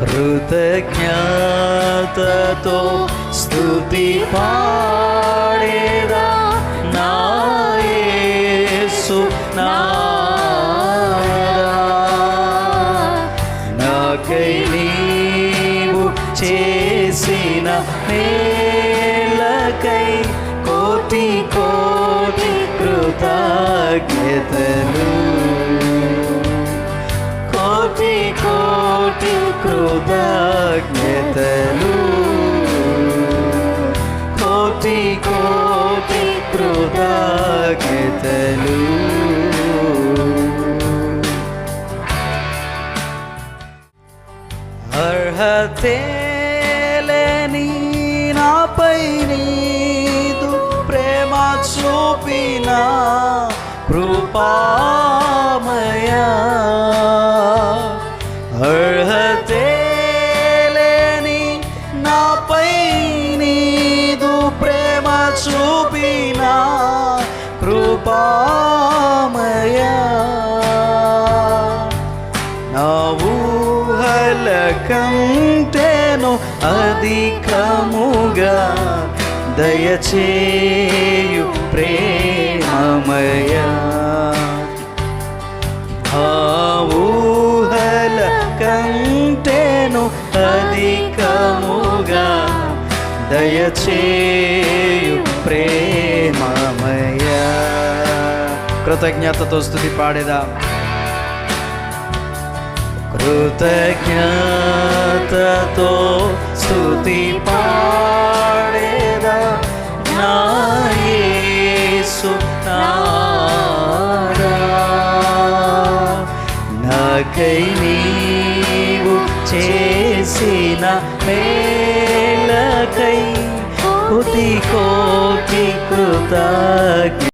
కృతజ్ఞతతో స్తుతి పాడేదా నా యేసు నాదా. నాకై నీవు చేసిన మేలకై కోటి కోటి కృతజ్ఞతలు, కోటి కోటి కృతజ్ఞతలు, కోటి కోటి కృతజ్ఞతలు. అర్హతే లేని నాపై నీదు ప్రేమ చూపిన కృపామయా. అర్హతే లేని నాపై నీదు ప్రేమ చూపిన కృపామయా. నా ఊహల కంటేను అధికముగా దయచేయు ప్రేమమయా. ఆ ఊహల కంటేను అధికముగా దయచేయు ప్రేమమయా. కృతజ్ఞతతో స్తుతి పాడేదా. కృతజ్ఞతతో స్తుతి పాడేదా నా యేసు నాదా. నాకై నీవు చేసిన మేలకై కోటి కోటి కృతజ్ఞతలు.